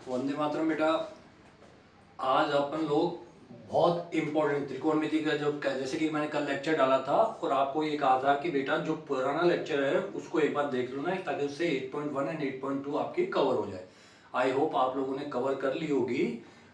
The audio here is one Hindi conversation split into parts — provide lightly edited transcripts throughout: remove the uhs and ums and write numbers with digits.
वंदे मातरम बेटा। आज अपन लोग बहुत इम्पोर्टेंट त्रिकोणमिति का जो जैसे कि मैंने कल लेक्चर डाला था और आपको ये कहा था कि बेटा जो पुराना लेक्चर है उसको एक बार देख लो ना, ताकि उससे 8.1 एंड 8.2 आपकी कवर हो जाए। आई होप आप लोगों ने कवर कर ली होगी,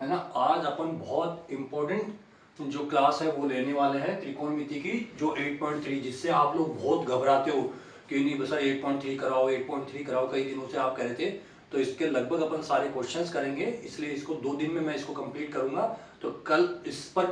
है ना। आज अपन बहुत इम्पोर्टेंट जो क्लास है वो लेने वाले हैं त्रिकोणमिति की, जो 8.3, जिससे आप लोग बहुत घबराते हो कि नहीं बस 8.3 कराओ 8.3 कराओ, कई दिनों से आप कह रहे थे। तो इसके लगभग अपन सारे क्वेश्चंस करेंगे, इसलिए इसको 2 दिन में मैं इसको कंप्लीट करूंगा। तो कल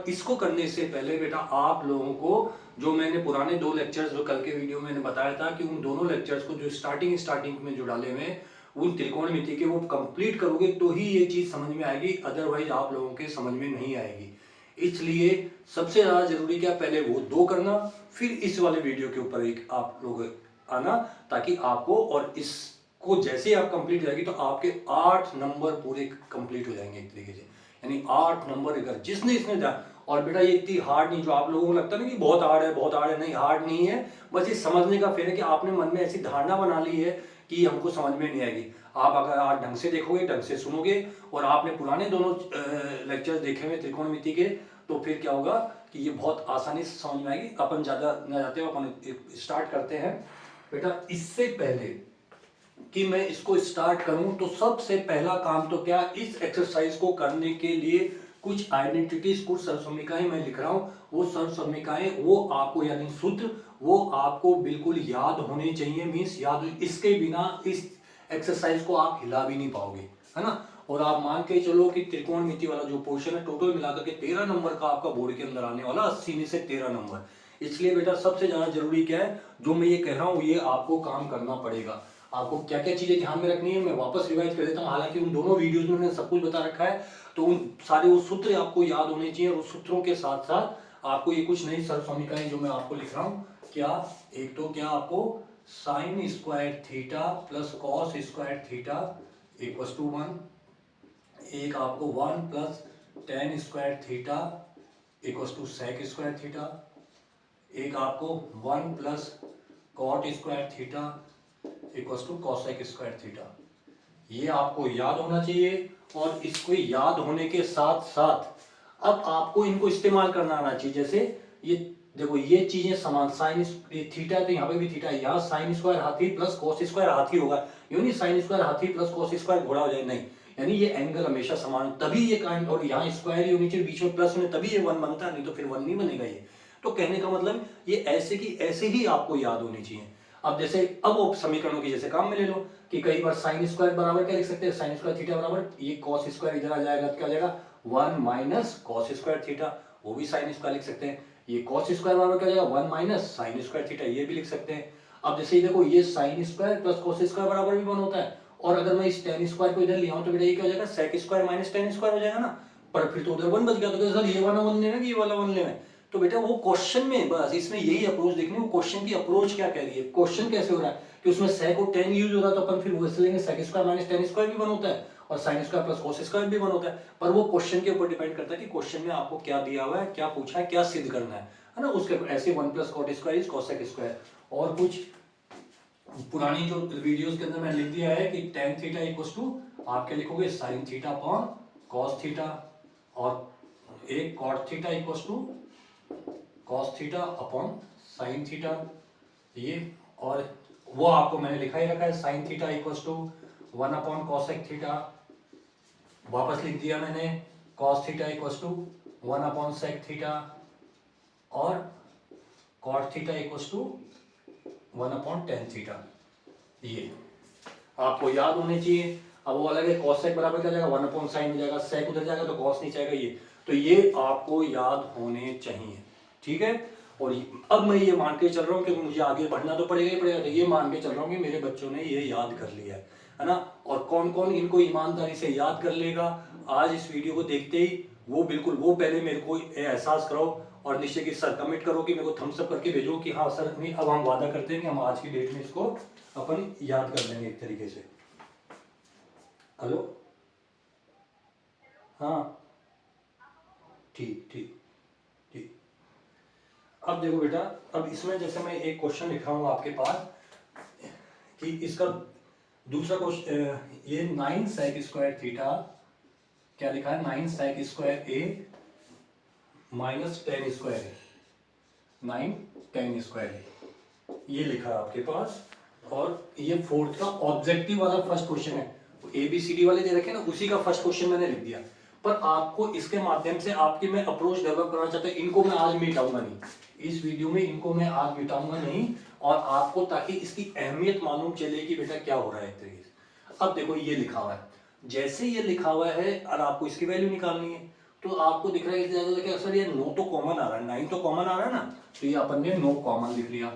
इसको करने से पहले बेटा आप लोगों को जो मैंने पुराने 2 लेक्चर्स जो कल के वीडियो में मैंने बताया था कि उन दोनों लेक्चर्स को जो स्टार्टिंग में जो डाले हुए उन त्रिकोणमिति के वो कंप्लीट करोगे तो ही ये चीज समझ में आएगी, अदरवाइज आप लोगों के समझ में नहीं आएगी। इसलिए सबसे ज्यादा जरूरी क्या, पहले वो 2 करना, फिर इस वाले वीडियो के ऊपर एक आप लोग आना, ताकि आपको और इसको जैसे ही आप कंप्लीट हो जाएगी तो आपके 8 नंबर पूरे कंप्लीट हो जाएंगे एक तरीके से। यानी 8 नंबर अगर जिसने इसने जाना, और बेटा ये इतनी हार्ड नहीं जो आप लोगों को लगता है ना कि बहुत हार्ड है बहुत हार्ड है, नहीं हार्ड नहीं है। बस ये समझने का फेर है कि आपने मन में ऐसी धारणा बना ली है कि हमको समझ में नहीं आएगी। आप अगर आज ढंग से देखोगे, ढंग से सुनोगे और आपने पुराने दोनों लेक्चर्स देखे हुए त्रिकोणमिति के, तो फिर क्या होगा कि ये बहुत आसानी से समझ में आएगी। अपन ज्यादा न जाते हुए अपन स्टार्ट करते हैं बेटा। इससे पहले कि मैं इसको स्टार्ट करूं तो सबसे पहला काम तो क्या, इस एक्सरसाइज को करने के लिए कुछ आइडेंटिटीज, कुछ सर्वसमीकाएं मैं लिख रहा हूं। वो सर्वसमीकाएं वो आपको यानी सूत्र वो आपको बिल्कुल याद होने चाहिए। मीन्स याद, इसके बिना इस एक्सरसाइज को आप हिला भी नहीं पाओगे, है ना। और आप मान के चलो कि त्रिकोणमिति वाला जो पोर्शन है टोटल मिलाकर के 13 नंबर का आपका बोर्ड के अंदर आने वाला, 80 में से 13 नंबर। इसलिए बेटा सबसे ज्यादा जरूरी क्या है, जो मैं ये कह रहा हूं ये आपको काम करना पड़ेगा। आपको क्या क्या चीजें ध्यान में रखनी है मैं वापस रिवाइज कर देता हूँ। हालांकि उन दोनों वीडियोस में मैंने सब कुछ बता रखा है, तो उन सारे वो सूत्र आपको याद होने चाहिए। और उस सूत्रों के साथ साथ आपको ये कुछ नई सर्वसमीकाएं जो मैं आपको लिख रहा हूँ, क्या एक तो क्या आपको sine square theta plus cos square theta equal to 1, एक आपको 1 plus tan square theta equal to sec square theta, एक आपको 1 plus cot square theta equal to cosec square theta. ये आपको याद होना चाहिए। और इसको याद होने के साथ साथ अब आपको इनको इस्तेमाल करना आना चाहिए। जैसे ये देखो, ये चीजें समान, साइन थीटा तो यहाँ पे भी थीटा, यहाँ साइन स्क्वायर हाथी प्लस कॉस स्क्वायर हाथी होगा, यूं नहीं साइन स्क्वायर हाथी प्लस कॉस स्क्वायर घोड़ा हो जाए, नहीं। यानी ये एंगल हमेशा समान, तभी ये काइंड, और यहाँ स्क्वायर ही नीचे बीच में प्लस में, तभी ये 1 बनता है, नहीं तो फिर 1 नहीं बनेगा ये। तो कहने का मतलब ये ऐसे की ऐसे ही आपको याद होनी चाहिए। अब जैसे अब वो समीकरणों की जैसे काम में ले लो कि कई बार साइन स्क्वायर बराबर क्या लिख सकते हैं, साइन स्क्वायर थीटा बराबर ये कॉस स्क्वायर इधर आ जाएगा तो क्या हो जाएगा 1 माइनस कॉस स्क्वायर थीटा, वो भी साइन स्क्वायर लिख सकते हैं। ये कॉस स्क्वायर बराबर क्या हो जाएगा 1 माइनस साइन स्क्वायर थीटा, ये भी लिख सकते हैं। अब जैसे ये देखो, ये sine square plus cos square बराबर भी 1 होता है, और अगर मैं इस टेन स्क्वायर को इधर ले आऊं तो बेटा ये क्या हो जाएगा sec square minus tan square हो जाएगा ना। पर फिर तो उधर 1 बच गया, तो सर ये वाला 1 लेना कि ये वाला 1 लेना। तो बेटा वो क्वेश्चन में बस इसमें यही अप्रोच देखनी, वो क्वेश्चन की अप्रोच क्या कह रही है, क्वेश्चन कैसे हो रहा है कि उसमें sec और tan यूज हो रहा है, तो अपन फिर वैसे लेंगे sec square minus tan square भी 1 होता है और sin square plus cos square भी 1 होता है। पर वो क्वेश्चन के ऊपर डिपेंड करता है कि क्वेश्चन में आपको क्या दिया हुआ है, क्या पूछा है, क्या सिद्ध करना है ना। उसके ऐसे 1 plus cot square is cosec square. और कुछ पुरानी जो वीडियोस के अंदर मैंने लिख दिया है कि tan थीटा इक्वल्स टू आप क्या लिखोगे sin theta upon cos theta, और एक cot theta equals to cos theta upon sin theta, ये। और वो आपको मैंने लिखा ही रखा है sin theta equals to 1 upon cosec theta, वापस लिख दिया मैंने cos theta equals to 1 upon sec theta, और cot theta equals to 1 upon tan theta. ये आपको याद होने चाहिए। अब वो अलग है, cosec बराबर क्या जाएगा 1 अपॉन साइन हो जाएगा, sec उधर जाएगा तो cos नहीं जाएगा, ये तो ये आपको याद होने चाहिए, ठीक है। और अब मैं ये मान के चल रहा हूँ कि मुझे आगे बढ़ना तो पड़ेगा ही पड़ेगा, तो ये मान के चल रहा हूँ कि मेरे बच्चों ने ये याद कर लिया है ना। और कौन कौन इनको ईमानदारी से याद कर लेगा आज इस वीडियो को देखते ही, वो बिल्कुल वो पहले मेरे को एहसास कराओ और निश्चय की सर कमेंट करो कि मेरे को थम्स अप करके भेजो कि हाँ सर नहीं, अब हम वादा करते हैं कि हम आज की डेट में इसको अपन याद कर लेंगे एक तरीके से। हेलो, हाँ, ठीक ठीक ठीक। अब देखो बेटा, अब इसमें जैसे मैं एक क्वेश्चन लिख रहा हूँ आपके पास कि इसका दूसरा क्वेश्चन, ये 9 sec स्क्वायर थीटा, क्या लिखा है, 9 sec स्क्वायर ए माइनस 10 स्क्वायर ए, 9 10 स्क्वायर ए, ये लिखा है आपके पास। और ये फोर्थ का ऑब्जेक्टिव वाला फर्स्ट क्वेश्चन है, ए बी सी डी वाले दे रखे ना, उसी का फर्स्ट क्वेश्चन मैंने लिख दिया। पर आपको इसके माध्यम से आपकी मैं अप्रोच डेवलप करना चाहता हूँ, इनको मैं आज मिटाऊंगा नहीं, इस वीडियो में इनको मैं आज मिटाऊंगा नहीं, और आपको ताकि इसकी अहमियत मालूम चले कि बेटा क्या हो रहा है एक तरीके से। अब देखो ये लिखा हुआ है, जैसे ये लिखा हुआ है और आपको इसकी वैल्यू निकालनी है, तो आपको दिख रहा है कि सर ये 9 तो कॉमन आ रहा है, 9 तो कॉमन आ रहा है ना, तो ये अपन ने 9 कॉमन लिख लिया।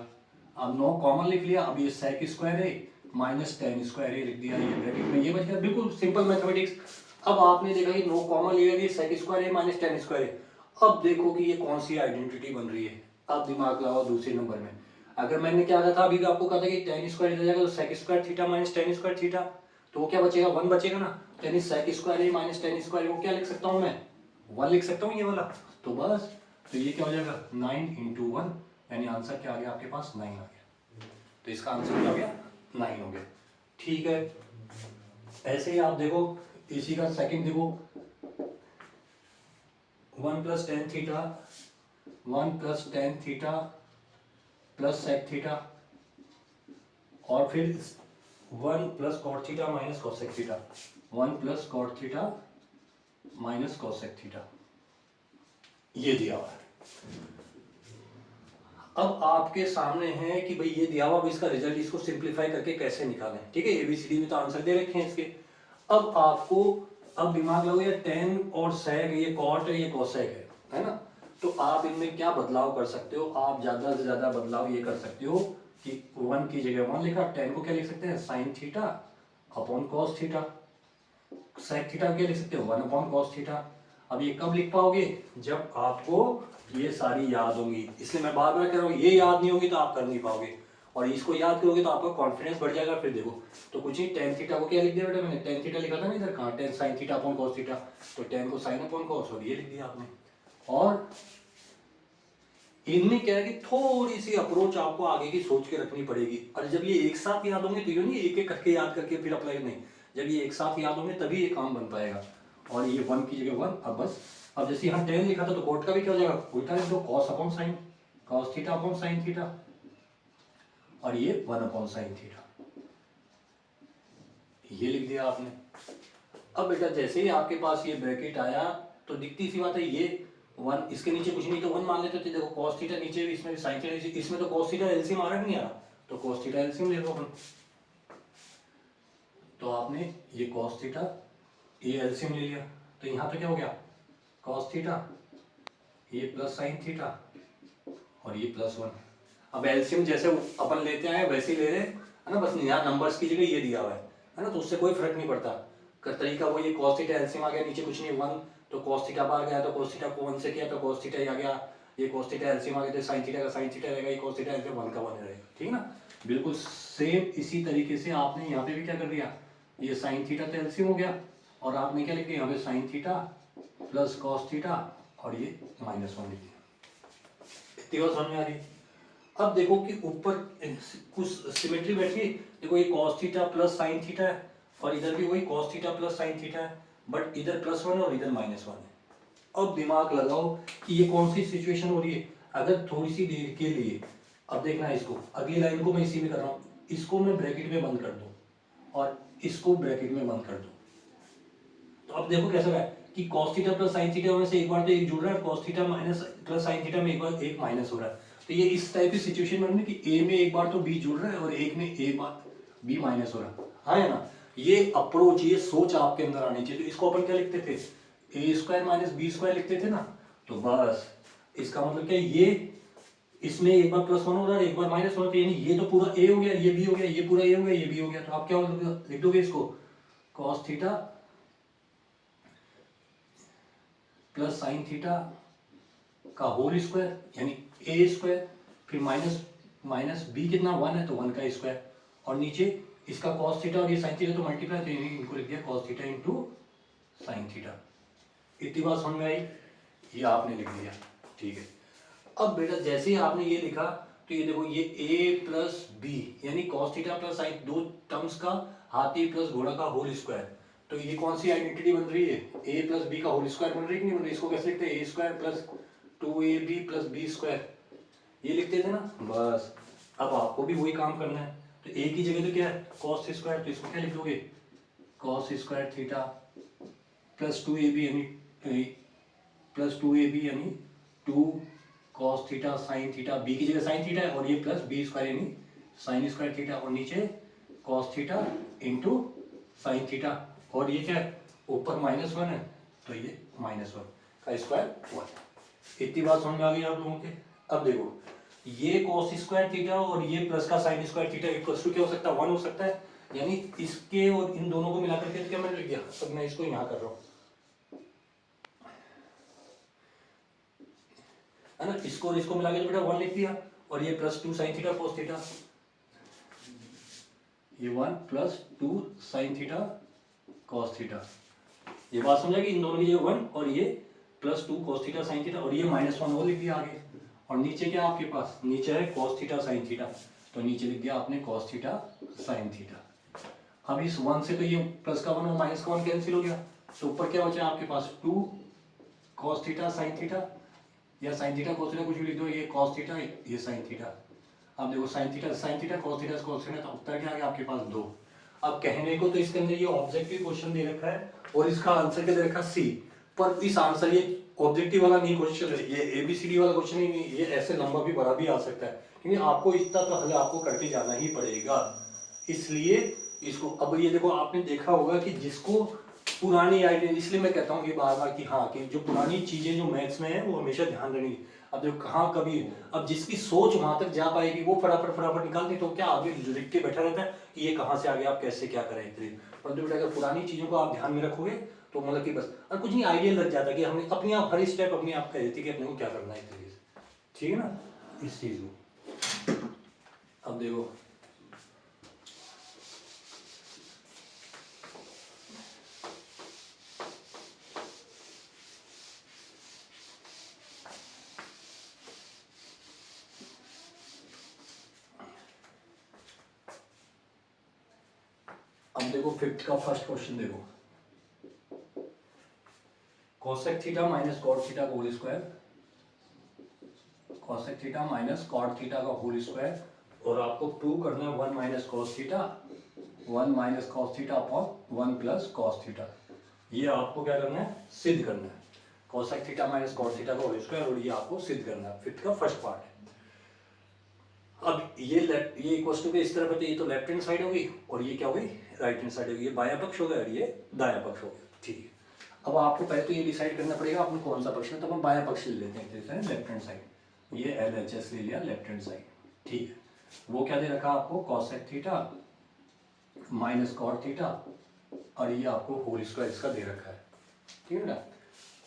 अब 9 कॉमन लिख लिया, अब ये sec स्क्वायर है माइनस 10 स्क्वायर है लिख दिया, ये ब्रैकेट में ये बच गया, बिल्कुल सिंपल मैथमेटिक्स। अब आपने देखा कि 9 कॉमन लिया, ये sec स्क्वायर है माइनस 10 स्क्वायर है। अब देखो कि ये कौन सी आइडेंटिटी बन रही है, अब दिमाग लगाओ दूसरे नंबर में। अगर मैंने क्या कहा था अभी, आपको कहा था कि 10 स्क्वायर इधर जाएगा तो sec square theta minus 10 square theta, तो वो क्या बचेगा, 1 बचेगा ना, यानी sec स्क्वायर है माइनस 10 स्क्वायर, वो क्या लिख सकता हूँ मैं, 1 लिख सकता हूँ ये वाला। तो बस, तो ये क्या हो जाएगा 9 इंटू 1, यानी आंसर क्या आ गया आपके पास, 9 आ गया। तो इसका आंसर क्या हो गया, 9 हो गया। ठीक है, ऐसे ही आप देखो इसी का सेकंड देखो, 1 plus tan theta, 1 plus tan theta plus sec theta, और फिर 1 plus cot theta minus cosec theta, 1 plus cot theta minus cosec theta, ये दिया हुआ है। अब आपके सामने है कि भाई ये दिया हुआ, अब इसका रिजल्ट, इसको सिंप्लीफाई करके कैसे निकालें। ठीक है, एबीसीडी में तो आंसर दे रखे हैं इसके। अब आपको, अब दिमाग लगाओ, ये टेन और सेक, ये कॉट है, ये कोसेक है ना, तो आप इनमें क्या बदलाव कर सकते हो, आप ज्यादा से ज्यादा बदलाव ये कर सकते हो कि 1 की जगह 1 लिखा, टेन को क्या लिख सकते हैं, sine theta upon cos theta, sec theta क्या लिख सकते हो, 1 अपॉन कॉस थीटा। अब ये कब लिख पाओगे, जब आपको ये सारी याद होंगी, इसलिए मैं बार बार कह रहा हूँ, ये याद नहीं होगी तो आप कर नहीं पाओगे, और इसको याद करोगे तो आपका कॉन्फिडेंस बढ़ जाएगा। फिर देखो, तो कुछ नहीं, टेन थीटा को क्या लिख दिया बेटा मैंने, टेन थीटा लिखा था ना इधर, कहाँ, ten sign theta upon cos theta, तो टेन को साइन अपॉन कॉस, और ये लिख दिया आपने। और इनमें क्या है कि थोड़ी सी अप्रोच आपको आगे की सोच के रखनी पड़ेगी, और जब ये एक साथ याद होंगे तो ये नहीं एक एक करके याद करके फिर अप्लाई, नहीं, जब ये एक साथ याद होंगे तभी ये काम बन पाएगा। और ये 1 की जगह 1, अब बस, अब जैसे यहाँ टेन लिखा था तो कोट का भी क्या हो जाएगा, उल्टा लिख दो, cos upon sine, cos theta upon sine theta, और ये 1 अपॉन साइन थीटा, ये लिख दिया आपने। अब बेटा जैसे ही आपके पास ये ब्रैकेट आया तो दिखती सी बात है, ये 1, इसके नीचे कुछ नहीं तो 1 मान लेते थे। देखो cos थीटा नीचे भी, इसमें भी sin थीटा नीचे, इसमें तो cos थीटा एलसीएम आ रहा नहीं आ रहा, तो cos थीटा एलसीएम ले लो अपन। तो आपने ये cos थीटा, ये एलसीएम ले लिया, तो यहाँ पे क्या हो गया, cos थीटा, ये प्लस sin थीटा, और ये प्लस 1। अब एलसीएम जैसे अपन लेते आए वैसे ही ले रहे है ना, बस यहाँ नंबर्स की जगह ये दिया हुआ है ना, तो उससे कोई फर्क नहीं पड़ता। कर तरीका वो, ये cos थीटा एलसीएम आ गया, नीचे कुछ नहीं 1, तो cos थीटा बाहर गया, तो cos थीटा को 1 से किया तो cos थीटा ही आ गया, ये cos थीटा एलसीएम आ गया तो sin थीटा का sin थीटा रहेगा, ये cos थीटा एलसीएम 1 का 1 रहेगा। ठीक है ना, बिल्कुल सेम इसी तरीके से आपने यहाँ पे भी क्या कर दिया, ये sin थीटा तो एलसीएम हो गया, और आपने क्या लिख दिया यहाँ पे sin theta plus cos theta, और ये माइनस 1 लिख दिया। इतनी बात समझ में आ रही। अब देखो कि ऊपर कुछ सिमेट्री बैठी है, देखो ये cos theta plus sin theta है, और इधर भी वही cos theta plus sin theta है, बट इधर प्लस 1 और इधर माइनस 1 है। अब दिमाग लगाओ कि ये कौन सी सिचुएशन हो रही है, अगर थोड़ी सी देर के लिए, अब देखना इसको, अगली लाइन को मैं इसी में कर रहा हूँ, इसको मैं ब्रैकेट में बंद कर दूँ और इसको ब्रैकेट में बंद कर दूँ, तो अब देखो कैसा है कि cos theta plus sin theta में से एक बार तो एक जुड़ रहा है, cos theta minus plus sin theta में एक बार एक माइनस हो रहा है, तो ये इस टाइप की सिचुएशन में कि ए में एक बार तो बी जुड़ रहा है और एक में ए बार बी माइनस हो रहा है, हाँ है ना। ये अप्रोच, ये सोच आपके अंदर आनी चाहिए। तो इसको अपन क्या लिखते थे, ए स्क्वायर माइनस बी स्क्वायर लिखते थे ना, तो बस इसका मतलब क्या, ये इसमें एक बार प्लस 1 हो रहा है एक बार माइनस हो रहा है, यानी ये तो पूरा ए हो गया, ये बी हो गया, ये पूरा ए हो गया, ये बी हो गया, तो आप क्या लिख दोगे इसको, cos theta plus sine theta का होल स्क्वायर, यानी ए स्क्वायर, फिर माइनस माइनस बी कितना 1 है तो 1 का स्क्वायर, और नीचे इसका cos थीटा और ये sin थीटा तो मल्टीप्लाई, तो इनको लिख दिया cos theta into sine theta. इतनी बात समझ में आई, ये आपने लिख दिया। ठीक है, अब बेटा जैसे ही आपने ये लिखा तो ये देखो ये a प्लस बी यानी कॉस थीटा प्लस साइन, दो टर्म्स का हाथी प्लस घोड़ा का होल स्क्वायर। तो ये कौन सी आइडेंटिटी बन रही है, a प्लस बी का होल स्क्वायर बन रही है कि नहीं बन रही। इसको कैसे लिखते हैं, a square plus 2ab plus B square, ये लिखते थे ना। बस अब आपको भी वही काम करना है। तो a की जगह तो क्या है कॉस स्क्वायर, तो इसको क्या लिख दोगे cos square theta plus 2ab यानी प्लस 2ab यानी 2 cos theta sine theta, B की जगह साइन थीटा है और ये प्लस बी स्क्वायर यानी साइन स्क्वायर थीटा, और नीचे cos theta into sine theta, और ये क्या है ऊपर -1 है तो ये -1 का स्क्वायर 1। इतनी बात समझ में आ गई आप लोगों के। अब देखो ये कॉस स्क्वायर थीटा और ये प्लस का sine square theta equals to क्या हो सकता है 1 हो सकता है, यानी इसके और इन दोनों को मिलाकर के क्या मैंने लिख दिया। अब मैं इसको यहाँ कर रहा हूँ है ना, इसको और इसको मिला के बेटा 1 लिख दिया, और ये plus 2 sine theta cos theta, ये 1 plus 2 sine theta cos theta. ये बात समझा कि इन दोनों की जगह 1 और ये plus 2 cos theta sine theta, और ये -1 वो लिख दिया आगे। और नीचे क्या आपके पास, नीचे है कॉस थीटा साइन थीटा, तो नीचे लिख दिया आपने कॉस थीटा साइन थीटा। अब इस 1 से तो ये प्लस का 1 और माइनस का 1 कैंसिल हो गया, तो ऊपर क्या बचा आपके पास 2 कॉस थीटा साइन थीटा, या साइन थीटा कॉस थीटा कुछ भी लिख दो, ये कॉस थीटा ये साइन थीटा। अब देखो sine theta cos theta cos theta, तो उत्तर क्या आ गया आपके पास 2। अब कहने को तो इसके अंदर ये ऑब्जेक्टिव क्वेश्चन दे रखा है और इसका आंसर क्या दे रखा है सी, पर इस आंसर ये ऑब्जेक्टिव वाला नहीं क्वेश्चन है, ये एबीसीडी वाला क्वेश्चन ही नहीं, ये ऐसे लंबा भी बड़ा भी आ सकता है, क्योंकि आपको इतना तो हल आपको करके जाना ही पड़ेगा। इसलिए इसको अब ये देखो आपने देखा होगा कि जिसको पुरानी आइडिया, इसलिए मैं कहता हूँ कि बार बार कि हाँ कि जो पुरानी चीजें जो मैथ्स में है वो हमेशा ध्यान रखनी। अब जो कहाँ कभी अब जिसकी सोच वहां तक जा पाएगी वो फटाफट फटाफट निकालती, तो क्या आगे लिख के बैठा रहता है कि ये कहाँ से आ गया आप कैसे क्या करें। परंतु बेटा अगर पुरानी चीजों को आप ध्यान में रखोगे तो मतलब कि बस और कुछ नहीं आइडिया लग जाता कि हमने अपने आप हर स्टेप अपने आप कह देती कि अपने को क्या करना है तरीके से, ठीक है ना इस चीज में। अब देखो अब देखो फिफ्थ का फर्स्ट क्वेश्चन देखो, cosec theta minus cot theta का whole square, cosec theta minus cot theta का होल स्क्वायर, और आपको प्रूव करना है 1 minus cos theta 1 minus cos theta upon 1 plus cos theta. ये आपको क्या करना है सिद्ध करना है, cosec theta minus cot theta का होल स्क्वायर, और ये आपको सिद्ध करना है। फिफ्थ का फर्स्ट पार्ट है। अब ये इक्वल टू के इस तरफ है, तो ये तो लेफ्ट हैंड साइड होगी और ये क्या होगी राइट हैंड साइड होगी, ये बायां पक्ष हो गया और ये दायां पक्ष हो गया, ठीक है। अब आपको पहले तो ये डिसाइड करना पड़ेगा आपने कौन सा पक्ष है, तो हम बायां पक्ष ले लेते हैं लेफ्ट हैंड साइड, ये LHS ले लिया लेफ्ट हैंड साइड, ठीक है। वो क्या दे रखा आपको cosec theta minus cot theta, और ये आपको होल स्क्वायर इसका दे रखा है, ठीक है ना।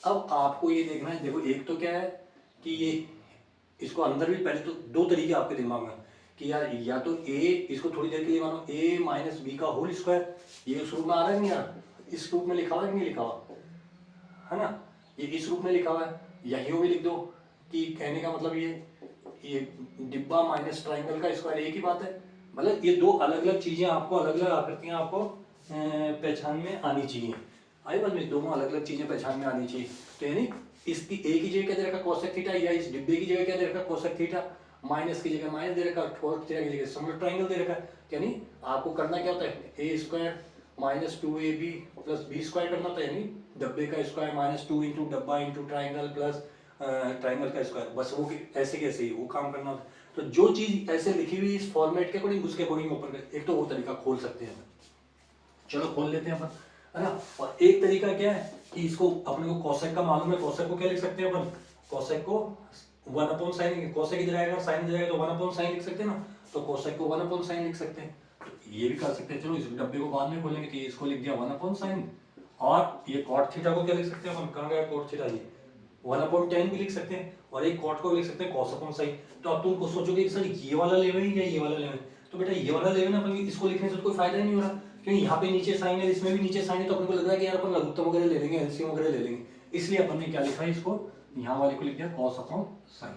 अब आपको ये देखना है, देखो एक तो क्या है कि ये इसको अंदर भी पहले तो दो तरीके आपके दिमाग में कि यार या तो a इसको थोड़ी देर के लिए मानो a माइनस बी का होल स्क्वायर, ये इस रूप में आ रहा है नहीं यार, इस रूप में लिखा हुआ है कि नहीं लिखा हुआ है ना, ये इस रूप में लिखा हुआ है, या यूं भी लिख दो कि कहने का मतलब ये डिब्बा माइनस ट्राइंगल का स्क्वायर एक ही बात है। मतलब ये दो अलग अलग चीजें आपको अलग अलग आकृतियां आपको पहचान में आनी चाहिए, आई बात में दोनों अलग अलग चीजें पहचान में आनी चाहिए। तो यानी इसकी ए की जगह क्या दे रखा कोसेक थीटा, या इस डिब्बे की जगह क्या दे रखा कोसेक थीटा, माइनस की जगह माइनस दे रखा, कॉट थीटा की जगह सिमिलर ट्रायंगल दे रखा है। यानी आपको करना क्या होता है a square minus 2ab plus B square करना होता है, यानी डब्बे का स्क्वायर माइनस 2 इंटू डब्बा इंटू ट्राइंगल प्लस ट्राइंगल का स्क्वायर, बस वो ऐसे कैसे ही वो काम करना होता है। तो जो चीज ऐसे लिखी हुई इस फॉर्मेट के अकॉर्डिंग उसके अकॉर्डिंग ओपन एक तो वो तरीका खोल सकते हैं, चलो खोल लेते हैं अपन, है ना। और एक तरीका क्या है कि इसको अपने को कोसेक का मालूम है, कोसेक को क्या लिख सकते हैं अपन, कोसेक को 1 अपॉन साइन, कोसेक इधर आएगा साइन इधर आएगा तो 1 अपॉन साइन लिख सकते हैं ना, तो कोसेक को 1 अपॉन साइन लिख सकते हैं। तो ये भी कर सकते हैं, चलो इस डब्बे को बाद में खोलेंगे, तो ये इसको लिख दिया 1 अपॉन साइन, और ये कॉट थीटा को क्या लिख सकते हैं अपन, कहाँ गया कॉट थीटा, ये 1 अपॉन टेन भी लिख सकते हैं, और एक कॉट को लिख सकते हैं कॉस अपॉन साइन। तो अब तुम सोचोगे सर ये वाला लेवे या ये वाला लेवे, तो बेटा ये वाला लेवे ना, अपन इसको लिखने से तो कोई फायदा नहीं हो रहा, क्योंकि यहाँ पे नीचे साइन है इसमें भी नीचे साइन है, तो अपन को लग रहा है कि यार अपन लघुत्तम वगैरह ले लेंगे एलसीएम वगैरह ले लेंगे, इसलिए अपन ने क्या लिखा है इसको यहाँ वाले को लिख दिया कॉस अपॉन साइन,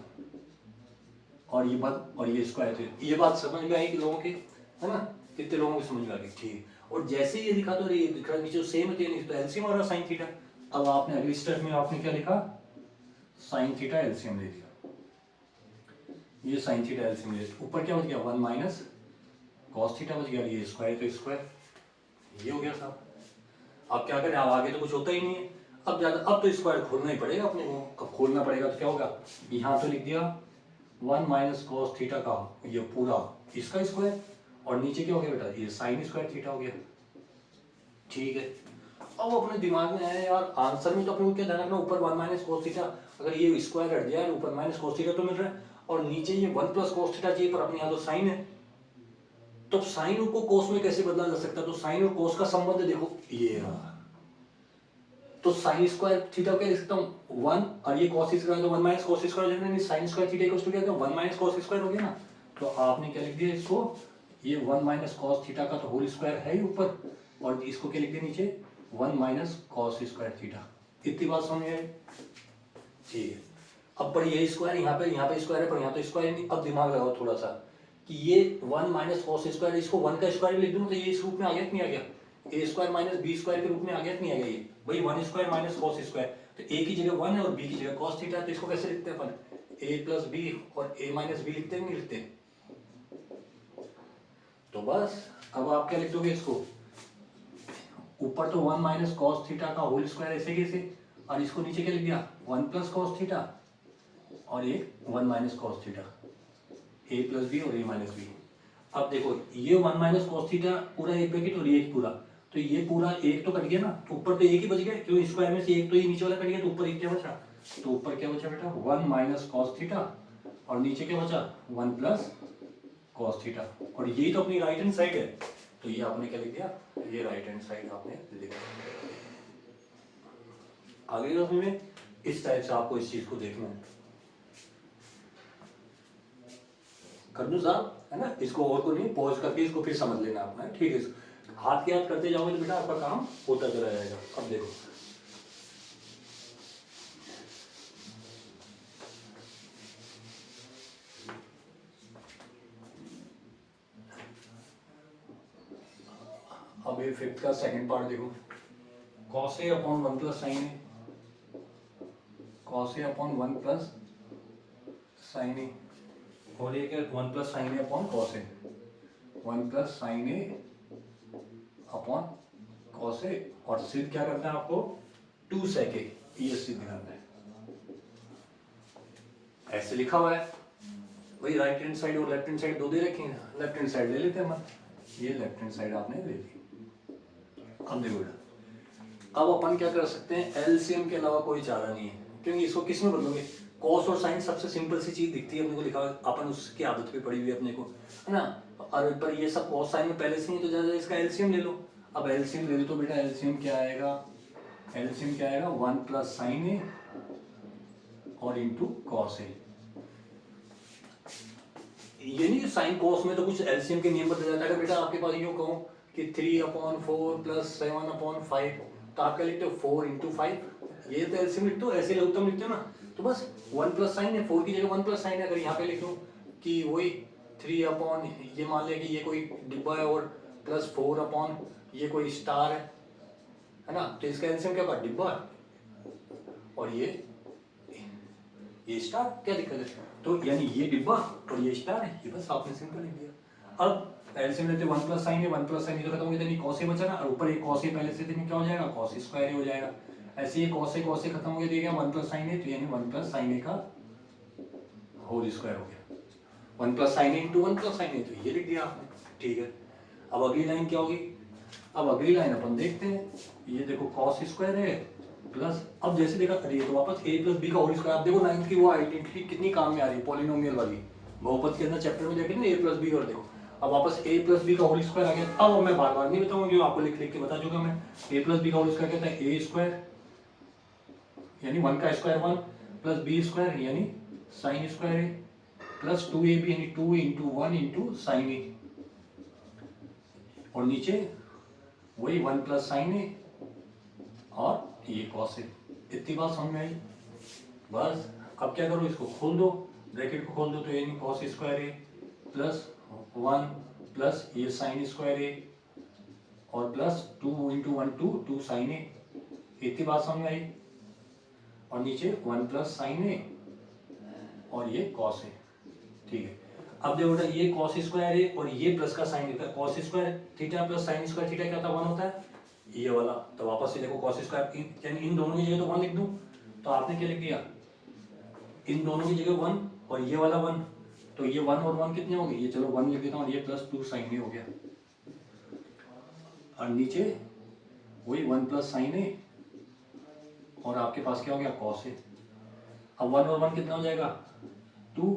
और ये बात और ये स्क्वायर थे। ये बात समझ में आई लोगों के, है ना, कितने लोगों को समझ में आ गई? ठीक। और जैसे ये लिखा तो ये दिख रहा नीचे सेम है, तो एलसीएम आ रहा साइन थीटा। अब आपने अगली स्टेप में आपने क्या लिखा? साइन थीटा एलसीएम ले लिया। ये साइन थीटा एलसीएम ले लिया। ऊपर क्या बच गया? 1 माइनस कॉस थीटा बच गया। ये स्क्वायर तो स्क्वायर, ये हो गया साहब। अब क्या करें? अब आगे तो कुछ होता ही नहीं है। अब तो स्क्वायर खोलना ही पड़ेगा अपने को। अब खोलना पड़ेगा तो क्या होगा? यहाँ तो लिख दिया 1 माइनस कॉस थीटा का ये पूरा इसका स्क्वायर, और नीचे क्या हो गया बेटा? ये साइन स्क्वायर थीटा हो गया। ठीक है। अब अपने दिमाग में आया यार, आंसर में तो अपने को क्या ध्यान रखना? ऊपर 1 माइनस कॉस थीटा, अगर ये स्क्वायर हट जाए ऊपर माइनस कॉस थीटा तो मिल रहा है, और नीचे ये 1 प्लस कॉस थीटा चाहिए, पर अपने यहाँ तो साइन है। तो साइन को कोस में कैसे बदला जा सकता है? तो साइन और कोस का संबंध देखो, ये रहा। तो साइन स्क्वायर थीटा क्या लिख सकता हूँ? 1, और ये कॉस स्क्वायर तो 1 माइनस कॉस स्क्वायर हो जाएगा। Sine square theta equal to क्या? 1 माइनस कॉस स्क्वायर हो गया ना। तो आपने क्या लिख दिया इसको? ये 1 माइनस कॉस थीटा का तो होल स्क्वायर है ही ऊपर, और इसको क्या लिख दिया नीचे? 1 माइनस कॉस स्क्वायर थीटा। इतनी बात समझ में आई? ठीक है। अब पर ये स्क्वायर यहाँ पे स्क्वायर है, पर यहाँ तो स्क्वायर नहीं। अब दिमाग लगाओ थोड़ा सा कि ये 1 माइनस कॉस स्क्वायर, इसको 1 का स्क्वायर भी लिख दूँ तो ये इस रूप में आ गया कि नहीं आ गया? ए स्क्वायर माइनस बी स्क्वायर के रूप में आ गया कि नहीं आ गया? ये भाई 1 स्क्वायर माइनस कॉस स्क्वायर, तो ए की जगह 1 है और बी की जगह कॉस थीटा, तो इसको कैसे लिखते हैं अपन? ए प्लस बी और ए माइनस बी लिखते हैं नहीं लिखते? तो बस अब आप क्या लिख दोगे इसको? ऊपर तो 1 माइनस कॉस थीटा का होल स्क्वायर ऐसे कैसे, और इसको नीचे क्या लिख दिया? 1 प्लस कॉस थीटा और ये 1 माइनस कॉस थीटा, ए प्लस बी और ए माइनस बी। अब देखो ये 1 माइनस कॉस थीटा पूरा एक पैकेट और ये एक पूरा, तो ये पूरा एक तो कट गया ना, तो ऊपर तो एक ही बच गया, क्यों? स्क्वायर में से एक तो ये नीचे वाला कट गया, तो ऊपर एक क्या बचा? तो ऊपर क्या बचा बेटा? 1 माइनस कॉस थीटा, और नीचे क्या बचा? 1 प्लस कॉस थीटा, और यही तो अपनी राइट हैंड साइड है। तो ये आपने क्या लिख दिया? ये राइट हैंड साइड आपने लिख दिया। आगे तो में इस टाइप से आपको इस चीज को देखना है। कर दूं साहब, है ना? इसको और को नहीं, पॉज करके इसको फिर समझ लेना अपना, ठीक है? हाथ के हाथ करते जाओगे तो बेटा आपका काम होता चला जाएगा। अब देखो अब ये फिफ्थ का सेकंड पार्ट देखो, cos a upon 1 plus sine a, cos a upon 1 plus sine a, और ये क्या? 1 plus sine a upon cos a, 1 plus sine a upon cos a, और सिद्ध क्या करना है आपको? 2 sec a, ये सिद्ध करना है। ऐसे लिखा हुआ है, वही राइट हैंड साइड और लेफ्ट हैंड साइड दो दे रखे हैं, लेफ्ट हैंड साइड ले लेते हैं हम। ये लेफ्ट हैंड साइड आपने ले ली। अब देखो बेटा, अब अपन क्या कर सकते हैं? एलसीएम के अलावा कोई चारा नहीं है, क्योंकि इसको किस में बदलोगे? कॉस और साइन सबसे सिंपल सी चीज दिखती है अपने को, लिखा हुआ अपन उसकी आदत पे पड़ी हुई है अपने को, है ना? और पर ये सब कॉस साइन में पहले से ही, तो ज्यादा इसका एलसीएम ले लो। अब एलसीएम ले लो तो बेटा एलसीएम क्या आएगा? एलसीएम क्या आएगा? 1 प्लस साइन ए और इंटू कॉस ए। ये नहीं साइन कॉस में तो कुछ एलसीएम के नियम बदल जाता है। बेटा आपके पास यूँ कहूँ कि 3/4 प्लस 7/5, तो आप क्या लिखते हो? 4 इंटू 5, ये तो एलसीएम लिखते हो, ऐसे लघुत्तम लिखते हो ना। तो बस 1 प्लस साइन है, 4 की जगह 1 प्लस साइन है। अगर यहाँ पे लिखूँ कि वही 3 अपॉन, ये मान लिया कि ये कोई डिब्बा है, और प्लस 4 अपॉन ये कोई स्टार है ना, तो इसका एलसीएम क्या होगा? डिब्बा, और ये स्टार, क्या दिक्कत है? तो यानी ये डिब्बा और ये स्टार है, ये बस आपने सिंपल लिख दिया। अब एलसीएम लेते 1 प्लस साइन है, 1 प्लस साइन तो खत्म हो गया, यानी cos a बचा ना, और ऊपर एक cos a पहले से थे, क्या हो जाएगा? cos स्क्वायर हो जाएगा। ऐसे ही cos a खत्म हो गया, दिया गया 1 प्लस साइन है, तो यानी 1 प्लस साइन a का होल स्क्वायर हो गया। 1 plus sign a into 1 plus sign a, तो ये लिख दिया आपने, ठीक है? अब अगली लाइन क्या होगी? अब अगली लाइन अपन देखते हैं। ये देखो cos स्क्वायर है प्लस, अब जैसे देखा करिए तो वापस a प्लस बी का होल स्क्वायर। आप देखो 9th की वो आइडेंटिटी कितनी काम में आ रही है, पॉलिनोमियल वाली, बहुपद के अंदर चैप्टर में देखें ना a प्लस बी, और देखो अब वापस a प्लस बी का होल स्क्वायर आ गया। अब मैं बार बार नहीं बताऊंगा, जो आपको लिख लिख के बता चुका मैं। a प्लस बी का होल स्क्वायर कहता है a स्क्वायर यानी 1 का स्क्वायर 1 प्लस बी स्क्वायर यानी साइन स्क्वायर है, प्लस 2ab यानी 2 इंटू 1 इंटू साइन ए, और नीचे वही 1 प्लस साइन ए और ये कॉस ए। इतनी बात समझ में आई? बस अब क्या करो? इसको खोल दो, ब्रैकेट को खोल दो तो यानी कॉस स्क्वायर ए प्लस 1 प्लस ये साइन स्क्वायर ए और प्लस 2 इंटू 1 2 साइन ए। इतनी बात समझ में आई। और नीचे 1 प्लस साइन ए और ये कॉस है। ठीक है, अब देखो बेटा ये कॉस स्क्वायर है और ये प्लस का साइन है। Cos square theta plus sign square theta क्या होता है, 1 होता है ये वाला। तो वापस से देखो कॉस स्क्वायर यानी इन दोनों की जगह तो 1 लिख दूं, तो आपने क्या लिख दिया, इन दोनों की जगह 1 और ये वाला 1, तो ये 1 और 1 कितने हो गए, ये चलो 1 लिख देता हूँ, और ये प्लस 2 साइन ए हो गया। और नीचे वही 1 प्लस साइन ए और आपके पास क्या हो गया, कॉस ए। अब 1 और 1 कितना हो जाएगा, 2,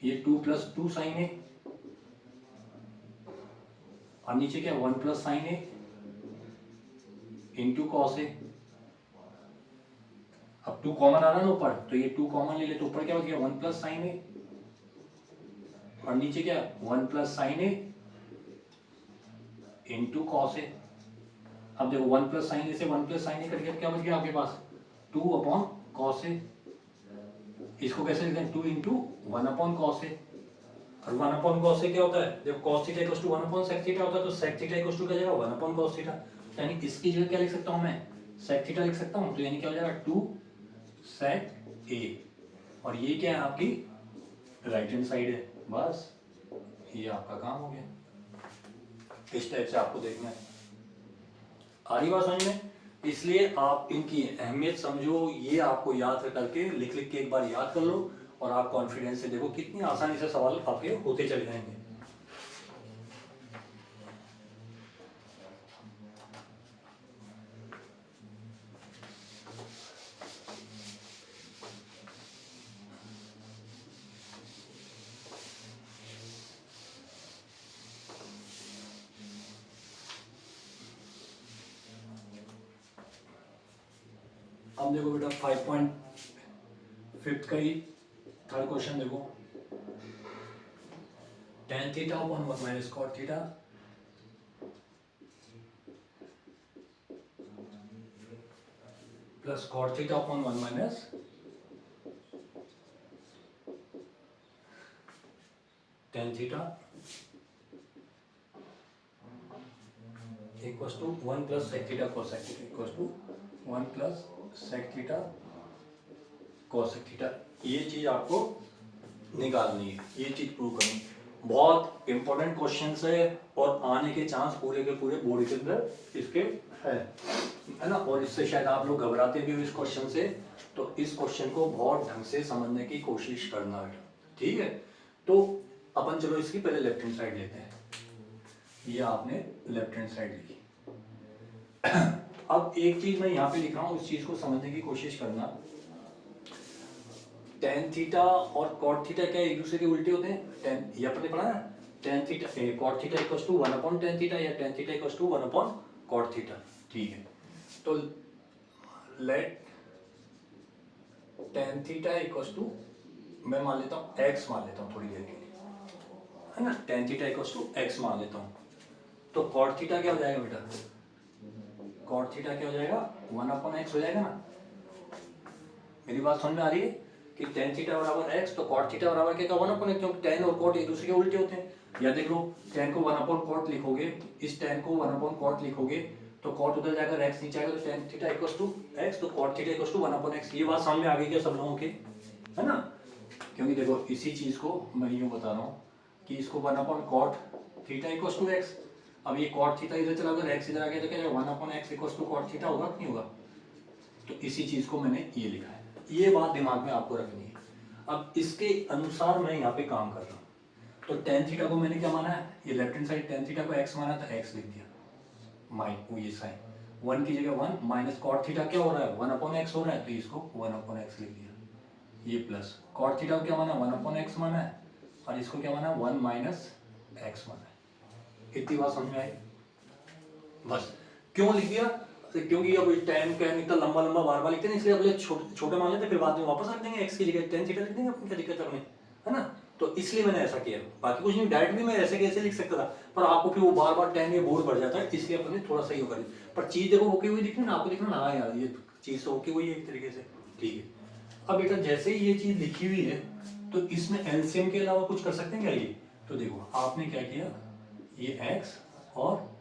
ये 2 प्लस 2 साइन ए और नीचे क्या 1 plus sine A into cos A. अब 2 कॉमन आ रहा है ना ऊपर, तो ये 2 कॉमन ले ले, तो ऊपर क्या हो गया 1 प्लस साइन ए और नीचे क्या 1 plus sine A into cos A. अब देखो 1 प्लस साइन ए से 1 प्लस साइन ए करके क्या बच गया आपके पास, 2 अपॉन कॉस ए। इसको कैसे लिखते हैं, 2 इंटू 1 अपॉन कॉस ए। और 1 अपॉन कॉस ए क्या होता है, जब cos theta equals to 1 upon sec theta होता है, तो सेक थीटा इक्वल्स टू क्या जाएगा 1 अपॉन कॉस थीटा। यानी इसकी जगह क्या लिख सकता हूं मैं, सेक थीटा लिख सकता हूं, तो यानी क्या हो जाएगा 2 सेक ए। और ये क्या है आपकी राइट हैंड साइड है। बस ये आपका काम हो गया। इस टाइप से आपको देखना है, आ रही बात समझ में। इसलिए आप इनकी अहमियत समझो, ये आपको याद करके लिख लिख के एक बार याद कर लो और आप कॉन्फिडेंस से देखो कितनी आसानी से सवाल आपके होते चले जाएंगे। अब देखो बेटा 5.5 का ही थर्ड क्वेश्चन देखो, tan theta upon 1 minus cot theta plus cot theta upon 1 minus tan theta equals to 1 plus sec theta cosec theta equals to 1 plus sec theta cosec theta. ये चीज आपको निकालनी है, ये चीज प्रूव करनी। बहुत इंपॉर्टेंट क्वेश्चन है और आने के चांस पूरे के पूरे बोर्ड के अंदर इसके है ना। और इससे शायद आप लोग घबराते भी हो इस क्वेश्चन से, तो इस क्वेश्चन को बहुत ढंग से समझने की कोशिश करना बेटा, ठीक है। तो अपन चलो इसकी पहले लेफ्ट हैंड साइड लेते हैं। ये आपने लेफ्ट हैंड साइड लिखी। अब एक चीज मैं यहाँ पे लिख रहा हूँ, उस चीज को समझने की कोशिश करना। tan थीटा और cot थीटा क्या एक दूसरे के उल्टे होते हैं, tan ये अपन ने पढ़ा है, tan theta cot theta equals to 1 upon tan theta या tan theta equals to 1 upon cot theta, ठीक है। तो let tan theta equals to, मैं मान लेता हूँ x मान लेता हूँ थोड़ी देर के लिए, है ना। tan theta equals to x मान लेता हूँ, तो cot थीटा क्या हो जाएगा बेटा, cot थीटा क्या हो जाएगा 1 अपॉन x हो जाएगा ना। मेरी बात समझ में आ रही है कि tan थीटा बराबर x, तो cot थीटा बराबर क्या 1 अपॉन x, क्योंकि tan और cot एक दूसरे के उल्टे होते हैं। या देख लो tan को 1 अपॉन cot लिखोगे, इस tan को 1 अपॉन cot लिखोगे तो cot उधर जाएगा, x नीचे आएगा, तो tan theta equals to x, तो cot theta equals to 1 upon x। ये बात समझ में आ गई क्या सब लोगों के, है ना। क्योंकि देखो इसी चीज को मैं यूं बता रहा हूँ कि इसको 1 upon cot theta equals to x। अब ये cot थीटा इधर चला गया, x इधर आ गया, तो क्या 1 upon x equals to cot theta होगा कि नहीं होगा। तो इसी चीज को मैंने ये लिखा है, ये बात दिमाग में आपको रखनी है। अब इसके अनुसार मैं यहाँ पे काम कर रहा हूँ। तो tan थीटा को मैंने क्या माना है, ये left hand side tan theta को x माना था, x लिख दिया, वो ये साइन 1 की जगह 1 माइनस cot थीटा क्या हो रहा है 1 अपॉन x हो रहा है, तो इसको 1 अपॉन x लिख दिया। ये प्लस cot थीटा को क्या माना 1 अपॉन x माना है, और इसको क्या माना 1 माइनस x माना है। इतनी बात समझ में आई। बस क्यों लिख दिया, क्योंकि अब tan का इतना लंबा लंबा बार बार लिखते हैं, इसलिए पहले छोटे मान लेते, फिर बाद में वापस रख देंगे x की जगह tan थीटा लिख देंगे, अपनी क्या दिक्कत है, है ना। तो इसलिए मैंने ऐसा किया, बाकी कुछ नहीं, डायरेक्ट भी मैं ऐसे कैसे लिख सकता था, पर आपको फिर वो बार बार tan ये बोर पड़ जाता है, इसलिए अपने थोड़ा सही होगा। पर चीज देखो होके हुई दिख रही है ना, आपको दिख रहा ना, हाँ यार ये चीज तो होके हुई है एक तरीके से, ठीक है। अब बेटा जैसे ही ये चीज लिखी हुई है, तो इसमें एलसीएम के अलावा कुछ कर सकते हैं क्या ये? तो देखो आपने क्या किया, ये x और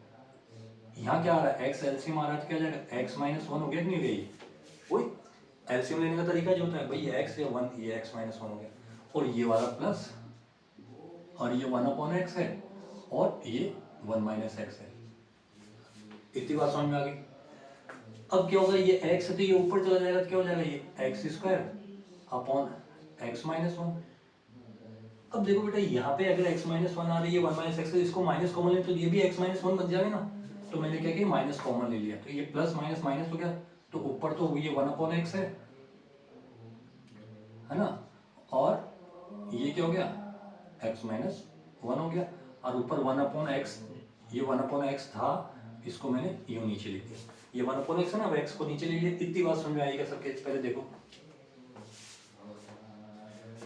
यहाँ क्या आ रहा है, x एलसीएम आ रहा है तो क्या हो जाएगा, x माइनस वन हो गया कि नहीं हो गया? ये वही एलसीएम लेने का तरीका जो होता है भाई, ये x या वन, ये x माइनस वन हो गया, और ये वाला प्लस, और ये वन अपॉन एक्स है, और ये वन माइनस एक्स है। इतनी बात समझ में आ गई। अब क्या होगा, ये x है तो ये ऊपर चला जाएगा तो क्या हो जाएगा, ये x square upon x minus one. अब देखो बेटा, यहाँ पे अगर x माइनस वन आ रही है, वन माइनस एक्स, इसको माइनस कॉमन ले तो ये भी x माइनस वन बन जाएगा ना। तो मैंने क्या किया, माइनस कॉमन ले लिया, तो ये प्लस माइनस माइनस हो गया, तो ऊपर तो ये वन अपॉन एक्स है ना, और ये क्या हो गया, x माइनस वन हो गया, और ऊपर वन अपॉन एक्स, ये वन अपॉन एक्स था, इसको मैंने यूं नीचे लिख दिया, ये वन अपॉन एक्स है ना, अब x को नीचे ले लिया। इतनी बात समझ में आएगा सबके? पहले देखो,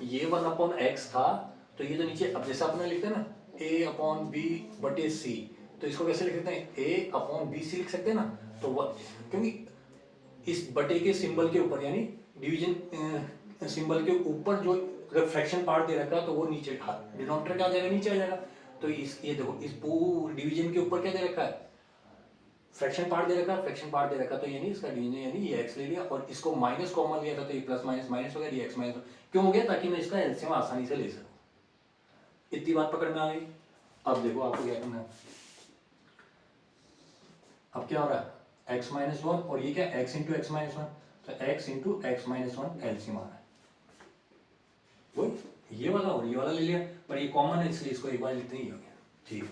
ये वन अपॉन एक्स था, तो ये तो नीचे, अब जैसे अपने लिखते हैं ना a अपॉन बी बटे सी, तो इसको कैसे लिख सकते हैं, a अपॉन बी सी लिख सकते हैं ना। तो क्योंकि इस बटे के सिंबल के ऊपर, यानी डिवीजन सिंबल के ऊपर जो फ्रैक्शन पार्ट दे रखा है, तो वो नीचे डिनोमिनेटर क्या आ जाएगा, नीचे आ जाएगा। तो इस, ये देखो, इस पूरे डिवीजन के ऊपर क्या दे रखा है, फ्रैक्शन पार्ट दे रखा है, फ्रैक्शन पार्ट दे रखा, तो यानी इसका डिवीजन, यानी ये x ले लिया, और इसको माइनस कॉमन लिया था, तो ये प्लस माइनस माइनस हो गया, ये x माइनस क्यों हो गया, ताकि मैं इसका एलसीएम आसानी से ले सकूं। इतनी बात पकड़ में आ गई। अब देखो आपको क्या करना है, अब क्या हो रहा है, x माइनस वन, और ये क्या, x into x minus one, तो x into x minus one LCM आ रहा है, वही ये वाला और ये वाला ले लिया, पर ये कॉमन है इसलिए इसको एक बार लिखते ही हो गया। ठीक है,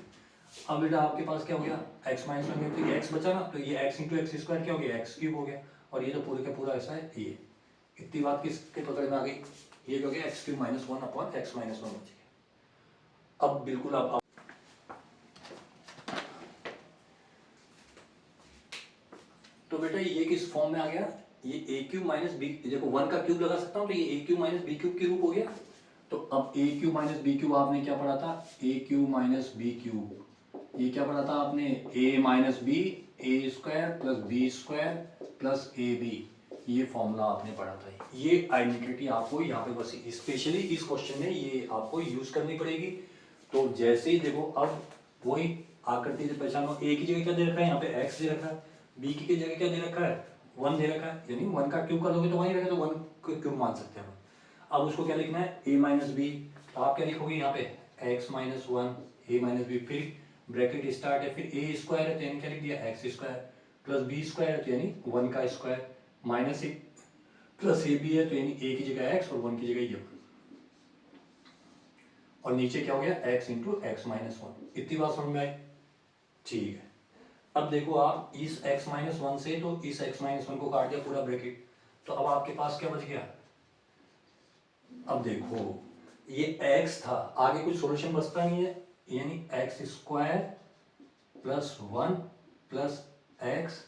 अब बेटा आपके पास क्या हो गया, x माइनस वन में तो ये x बचा ना, तो ये x इंटू एक्स स्क्वायर क्या हो गया, एक्स क्यूब हो गया, और ये तो पूरे का पूरा ऐसा है ये। इतनी बात किसके पकड़ में आ गई, ये क्या हो गया, x cube minus one upon x minus one बच गया। अब बिल्कुल आप तो बेटा ये किस फॉर्म में आ गया, ये ए क्यूब माइनस बी, देखो वन का क्यूब लगा सकता हूँ, तो ये A cube minus B cube के रूप हो गया। तो अब A cube minus B cube आपने क्या पढ़ा था, A cube minus B cube, ये क्या पढ़ा था आपने, a minus B, A square plus B square plus A B, ये फॉर्मूला आपने पढ़ा था। ये आइडेंटिटी आपको यहाँ पे बस स्पेशली इस क्वेश्चन में ये आपको यूज करनी पड़ेगी। तो जैसे ही देखो, अब वही आकृति से पहचानो, ए की जगह क्या दे रखा है, यहाँ पे एक्स दे रखा है, बी की जगह क्या दे रखा है, वन दे रखा है, यानी वन का क्यूब कर दोगे तो वहीं रहेगा, तो वन का क्यूब मान सकते हैं। अब उसको क्या लिखना है, a माइनस बी, तो आप क्या लिखोगे यहाँ पे, x माइनस वन, ए माइनस बी, फिर ब्रैकेट स्टार्ट है, फिर a स्क्वायर है तो यानी क्या लिख दिया, x square, plus B square है तो यानी वन का स्क्वायर, माइनस एक प्लस ए बी है तो यानी a की जगह x और वन की जगह ये, और नीचे क्या हो गया, x into x minus one. इतनी बात समझ में आई? ठीक है, अब देखो आप इस x माइनस वन से तो इस x माइनस वन को काट दिया पूरा ब्रैकेट, तो अब आपके पास क्या बच गया, अब देखो ये x था, आगे कुछ सॉल्यूशन बचता नहीं है, यानी x square plus one plus x,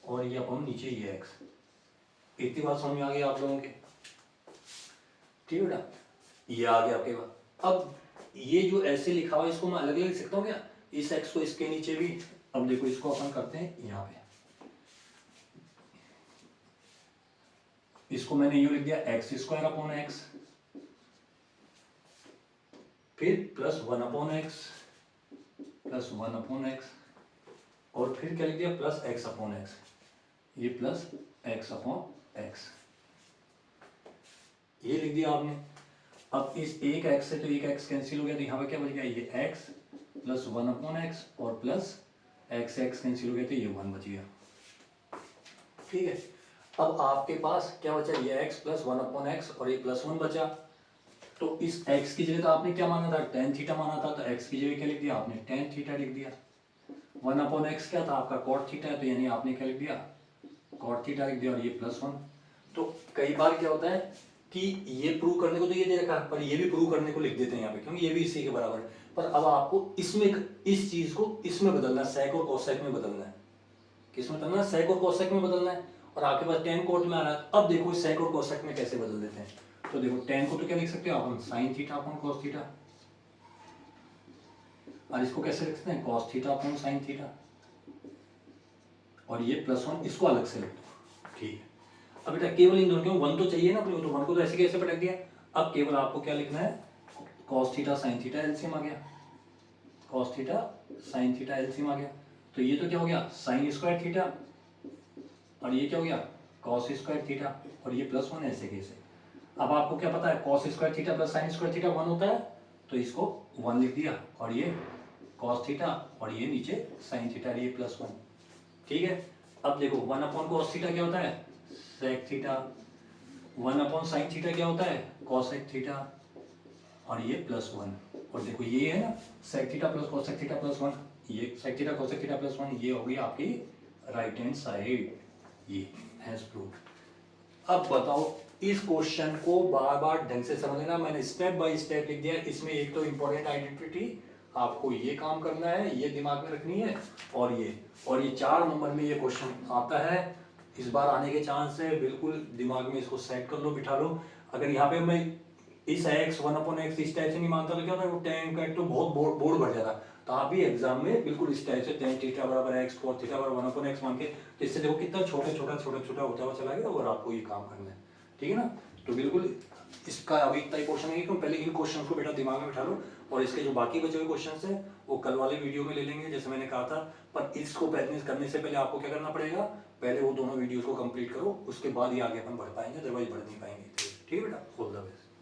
और ये अपन नीचे ये x। इतनी बात समझ में आ गई आप लोगों के? ठीक है बेटा, ये आ गया आपके पास। अब ये जो ऐसे लिखा हुआ है इसको मैं अलग अलग लिख सकता हूँ क्या, इस x को इसके नीचे भी। अब देखो इसको अपन करते हैं यहाँ पे, इसको मैंने यूं लिख दिया, एक्स स्क्वायर अपॉन एक्स, फिर plus one upon x, plus one upon x, और फिर क्या लिख दिया, प्लस एक्स अपॉन एक्स, ये प्लस एक्स अपॉन एक्स, ये लिख दिया आपने। अब इस एक एक्स से तो एक एक्स कैंसिल हो गया, तो यहाँ पे क्या बच गया, ये x plus one upon x, और प्लस एक्स एक्स कैंसिल हो गया तो ये वन बच गया। ठीक है, अब आपके पास क्या बचा, ये x plus one upon x, और ये प्लस वन बचा। तो इस x की जगह तो आपने क्या माना था, tan थीटा माना था, तो x की जगह क्या लिख दिया आपने, tan थीटा लिख दिया। वन अपॉन एक्स क्या था आपका, cot थीटा है, तो यानी आपने क्या लिख दिया, cot थीटा लिख दिया, और ये प्लस वन। तो कई बार क्या होता है कि ये प्रूव करने को तो ये दे रखा है, पर ये भी प्रूव करने को लिख देते हैं यहाँ पे, क्योंकि ये भी इसी के बराबर है। पर अब आपको इसमें, इस चीज को इसमें बदलना है, sec और cosec में बदलना है। किसमें बदलना है, sec और cosec में बदलना है, और आपके पास tan cot में आ रहा है। अब देखो sec और cosec में कैसे बदल देते हैं। तो देखो tan को तो क्या लिख सकते हो अपन, sin theta upon cos theta, और इसको कैसे लिख सकते हैं, cos theta upon sin theta, और ये प्लस वन, इसको अलग से लिख दो। ठीक है, अब बेटा केवल इन दोनों के वन तो चाहिए ना अपने को, तो वन को तो ऐसे कैसे पटक दिया, अब केवल आपको क्या लिखना है, cos theta sin theta LCM आ गया, cos theta sin theta LCM आ गया। तो ये तो क्या हो गया sin स्क्वायर थीटा, और ये क्या हो गया cos स्क्वायर थीटा, और ये प्लस वन ऐसे कैसे। अब आपको क्या पता है cos square theta plus sin square theta one होता है, तो इसको वन लिख दिया, और ये cos थीटा और ये नीचे sin थीटा, ये प्लस वन। ठीक है, अब देखो वन अपॉन cos थीटा क्या होता है sec theta, one upon sin theta क्या होता है cosec थीटा, और ये प्लस वन। और देखो ये है ना sec theta plus cosec theta plus one, ये sec theta cosec theta plus one, ये होगी आपकी राइट हैंड साइड, ये हैज प्रूव्ड। अब बताओ इस क्वेश्चन को बार बार ढंग से समझ लेना, मैंने स्टेप बाय स्टेप लिख दिया। इसमें एक तो इंपॉर्टेंट आइडेंटिटी आपको ये काम करना है, ये दिमाग में रखनी है, और ये 4 नंबर में ये क्वेश्चन आता है, इस बार आने के चांस है, बिल्कुल दिमाग में इसको सेट कर लो, बिठा लो। अगर यहाँ पे मैं इस x 1/x इस टाइप से नहीं मानता तो क्या होता है, वो tan का तो बहुत बोर्ड भर जाता। तो आप भी एग्जाम में बिल्कुल इस टाइप से tan थीटा बराबर x cos थीटा बराबर 1/x मान के, तो इससे देखो कितना छोटा होता हुआ चला गया, और आपको ये काम करना है। ठीक है ना, तो बिल्कुल इसका अभी इतना ही क्वेश्चन है कि पहले इन क्वेश्चन को बेटा दिमाग में बिठा लो, और इसके जो बाकी बचे हुए क्वेश्चन है वो कल वाले वीडियो में ले लेंगे जैसे मैंने कहा था। पर इसको प्रैक्टिस करने से पहले आपको क्या करना पड़ेगा, पहले वो दोनों वीडियोस को कंप्लीट करो, उसके बाद ही आगे अपन बढ़ पाएंगे, अदरवाइज बढ़ नहीं पाएंगे। ठीक है बेटा, ऑल द बेस्ट।